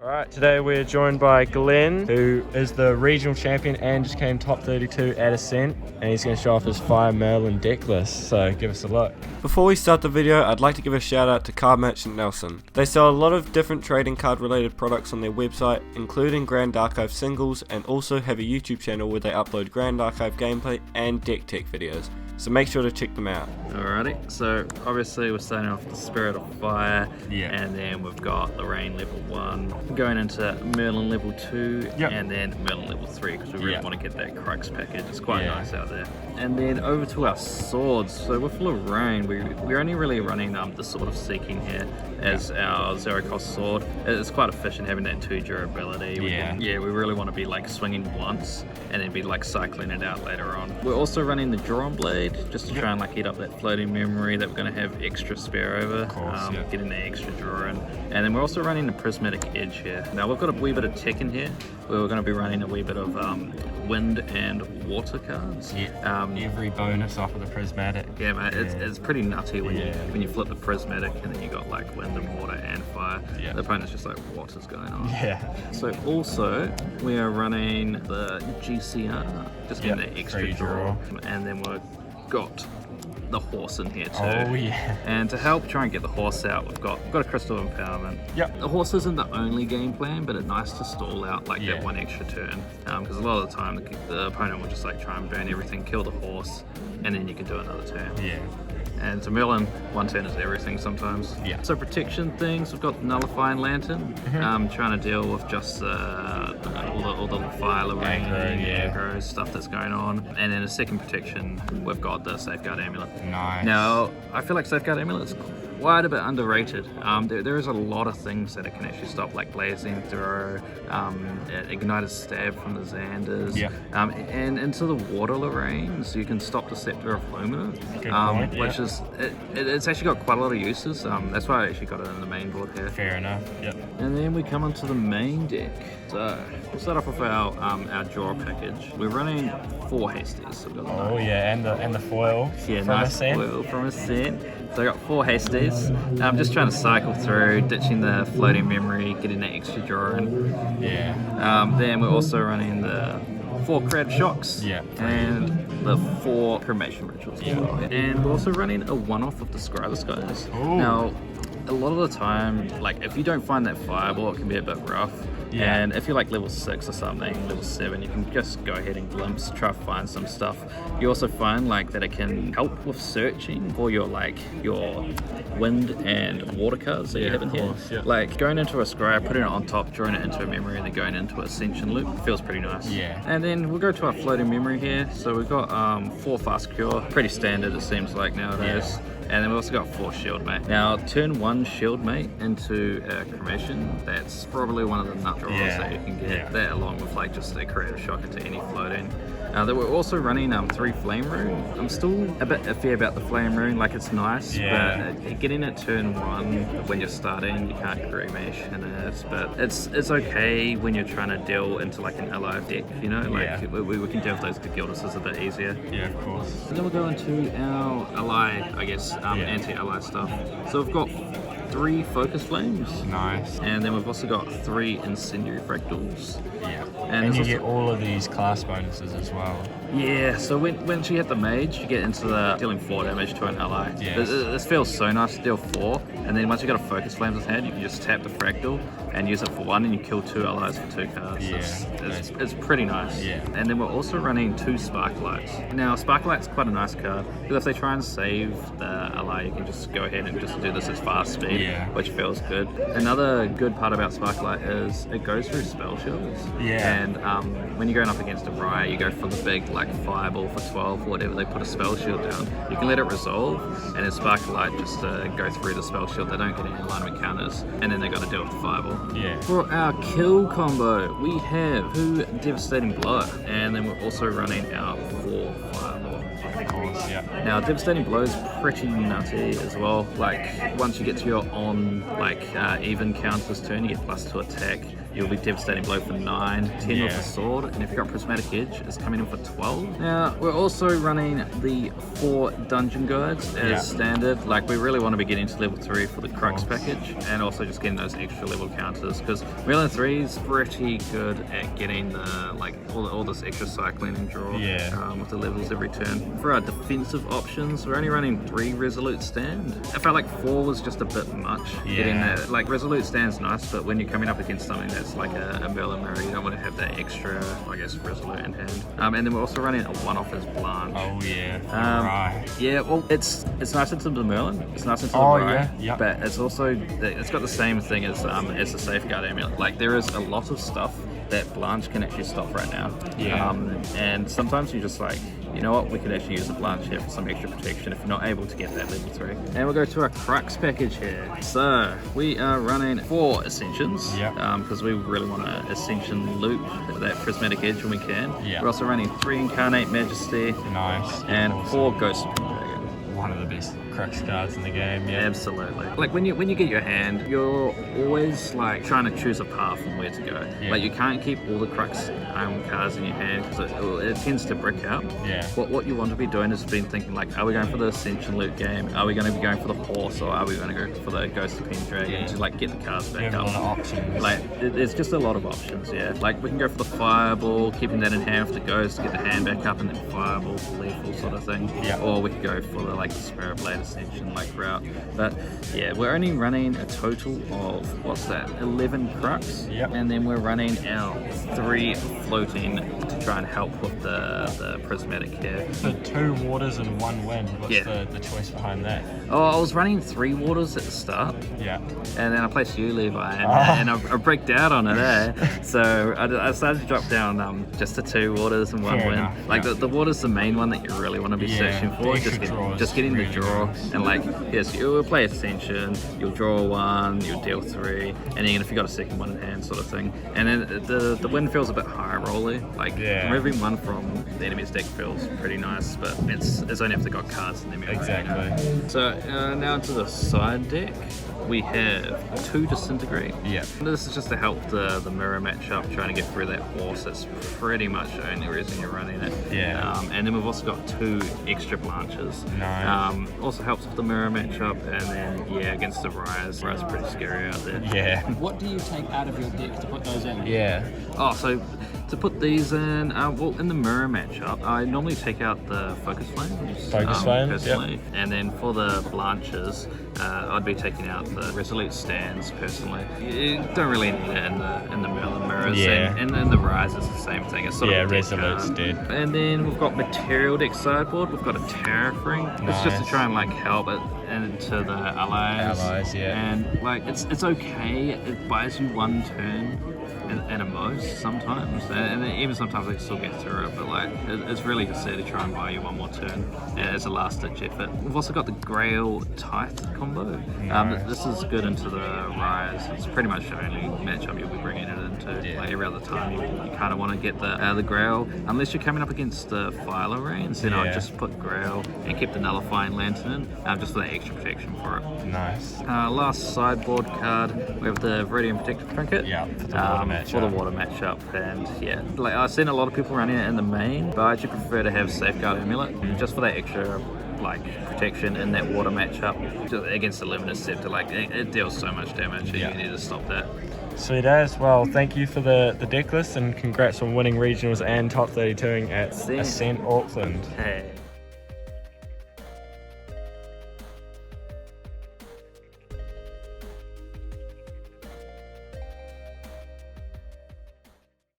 Alright, today we're joined by Glen, who is the regional champion and just came top 32 at Ascent, and he's going to show off his Fire Merlin deck list, so give us a look. Before we start the video, I'd like to give a shout out to Card Merchant Nelson. They sell a lot of different trading card related products on their website, including Grand Archive singles, and also have a YouTube channel where they upload Grand Archive gameplay and deck tech videos. So make sure to check them out. Alrighty, so obviously we're starting off the Spirit of Fire, and then we've got Lorraine level 1, going into Merlin level 2, and then Merlin level 3, because we really want to get that Crux package. It's quite nice out there. And then over to our swords. So with Lorraine, we're only really running the Sword of Seeking here as our 0 cost sword. It's quite efficient having that 2 durability. We really want to be like swinging once and then be like cycling it out later on. We're also running the Drawn Blade, just to try and like eat up that floating memory that we're going to have extra spare over, getting the extra draw in. And then we're also running the Prismatic Edge here. Now we've got a wee bit of tech in here. We're going to be running a wee bit of wind and water cards. Every bonus off of the Prismatic. Yeah, mate, it's pretty nutty when you flip the Prismatic and then you got like wind and water and fire. The opponent's just like, what is going on? So also we are running the GCR, just getting the extra draw. And then we've got the horse in here too. And to help try and get the horse out, we've got a Crystal Empowerment. The horse isn't the only game plan, but it's nice to stall out like that one extra turn, because a lot of the time the opponent will just like try and burn everything, kill the horse, and then you can do another turn. And to Merlin, one turn is everything sometimes. So protection things, we've got Nullifying Lantern, trying to deal with just all the fire, Lorraine, aggro stuff that's going on. And then a second protection, we've got the Safeguard Amulet. Now, I feel like Safeguard Amulet's quite a bit underrated. There is a lot of things that it can actually stop, like Blazing Throw, Ignited Stab from the Xanders, and into the Water Lorraine, so you can stop the Scepter of Lumina, which is, it's actually got quite a lot of uses. That's why I actually got it in the main board here. Fair enough. And then we come onto the main deck. So we'll start off with our draw package. We're running 4 Hasties. So we've got and the foil. Nice foil from Ascent. So I got 4 Hasties. I'm just trying to cycle through, ditching the floating memory, getting that extra draw in. Then we're also running the 4 Crab Shocks and the 4 Cremation Rituals as well. And we're also running a one-off of the Scry the Skies. Now, a lot of the time, like if you don't find that fireball, it can be a bit rough. And if you're like level 6 or something, level 7, you can just go ahead and glimpse, try to find some stuff. You also find like that it can help with searching for your wind and water cards that you have in here. Like going into a Scry, putting it on top, drawing it into a memory, and then going into Ascension Loop feels pretty nice. And then we'll go to our floating memory here. So we've got 4 Fast Cure, pretty standard it seems like nowadays. And then we've also got 4 Shieldmate. Now, turn 1 Shieldmate into a Cremation, that's probably one of the nut draws that you can get. That along with like just a Creative Shock into any floating. Then we're also running 3 Flame Rune. I'm still a bit iffy about the Flame Rune, like it's nice, but getting it turn 1 when you're starting, you can't Cremation in it, but it's okay when you're trying to deal into like an alive deck, you know, like we can deal with those Gilduses a bit easier. Of course. And then we'll go into our ally, I guess, anti-ally stuff. So we've got 3 Focus Flames. And then we've also got 3 Incendiary Fractals. And you get all of these class bonuses as well. So when you hit the mage, you get into the dealing 4 damage to an ally. This feels so nice to deal 4, and then once you got a Focus Flames in hand, you can just tap the Fractal and use it for 1, and you kill 2 allies for 2 cards. It's pretty nice. And then we're also running 2 Sparklights. Now Sparklight's quite a nice card, because if they try and save the ally, you can just go ahead and just do this as fast speed, which feels good. Another good part about Sparklight is it goes through spell shields. And when you're going up against a riot, you go for the big like fireball for 12 or whatever, they put a spell shield down. You can let it resolve, and then Sparklight just go through the spell shield. They don't get any alignment counters, and then they got to deal with the fireball. For our kill combo, we have 2 Devastating Blow, and then we're also running our 4 Fireball. course, yeah. Now, Devastating Blow is pretty nutty as well. Like, once you get to your even counters turn, you get +2 attack. You'll be Devastating Blow for 9, 10 with the sword, and if you've got Prismatic Edge, it's coming in for 12. Now, we're also running the 4 dungeon guides as standard. Like, we really want to be getting to level 3 for the Crux package, and also just getting those extra level counters, because Merlin 3 is pretty good at getting all this extra cycling and draw with the levels every turn. For our defensive options, we're only running 3 Resolute Stand. I felt like 4 was just a bit much getting that. Like, Resolute Stand's nice, but when you're coming up against something that's like a Merlin mirror, you don't want to have that extra, I guess, Resolute in hand. And then we're also running a one-off as Blanche. Oh yeah, right. Yeah, well, it's nice into the Merlin, it's nice into the Rye, but it's also, it's got the same thing as the Safeguard Amulet. Like, there is a lot of stuff that Blanche can actually stop right now. And sometimes you just like, you know what, we could actually use a Blanche here for some extra protection if you're not able to get that level 3. And we'll go to our Crux package here. So we are running 4 Ascensions, because we really want to Ascension loop that Prismatic Edge when we can. We're also running 3 Incarnate Majesty, and 4 Ghost of Dragon. One of the best Crux cards in the game, Absolutely. Like, when you get your hand, you're always like trying to choose a path and where to go. Like, you can't keep all the Crux cards in your hand, because it tends to brick out. What you want to be doing is being thinking like, are we going for the Ascension loot game? Are we going to be going for the horse, or are we going to go for the Ghost of Pendragon to like get the cards back up? A lot of options. Like, there's just a lot of options. Like, we can go for the Fireball, keeping that in hand for the Ghost, get the hand back up, and then Fireball for lethal sort of thing. Or we could go for the like Spirit Blade Ascension like route. But we're only running a total of, what's that, 11 Crux, and then we're running our 3 floating to try and help with the Prismatic here. So 2 waters and 1 wind. What's the choice behind that? Oh, I was running 3 waters at the start. And then I placed you, Levi, and I bricked out on it, So I started to drop down just to 2 waters and 1 wind. Like, the water's the main one that you really want to be searching for. Just getting the draw, and like, yes, you'll play Ascension, you'll draw 1, you'll deal 3, and then if you got a second one in hand sort of thing. And then the win feels a bit high rolly. Like, removing 1 from the enemy's deck feels pretty nice, but it's only if they got cards in them. Exactly. So now to the side deck. We have 2 Disintegrate. This is just to help the mirror matchup, trying to get through that horse. That's pretty much the only reason you're running it. And then we've also got 2 extra Blanches. Also helps with the mirror matchup, and then against the Rise. Rise is pretty scary out there. What do you take out of your deck to put those in? Oh, so to put these in, well, in the mirror matchup, I normally take out the Focus Flames. Personally. And then for the Blanches, I'd be taking out the Resolute Stands personally. You don't really need it in the Merlin mirrors. And in the Rise, it's the same thing. It's sort of Resolute's dead. And then we've got Material Deck sideboard. We've got a Tariff Ring. It's just to try and like help it into the allies. And like, it's okay. It buys you 1 turn. And a most sometimes, and even sometimes I can still get through it, but like, it's really just there to try and buy you 1 more turn as a last ditch effort. We've also got the Grail Tithe combo. This is good into the Rise. It's pretty much the only matchup you'll be bringing it into. Like, every other time you kind of want to get the Grail, unless you're coming up against the Philo Reigns, then I'll just put Grail and keep the Nullifying Lantern in, just for that extra protection for it. Last sideboard card, we have the Viridian Protector Trinket. For the water matchup, and like, I've seen a lot of people running it in the main, but I actually prefer to have Safeguard Amulet just for that extra like protection in that water matchup against the Luminous Scepter. Like, it deals so much damage, and you need to stop that. Sweet as. Well, thank you for the deck list, and congrats on winning regionals and top 32ing at Ascent Auckland. Hey.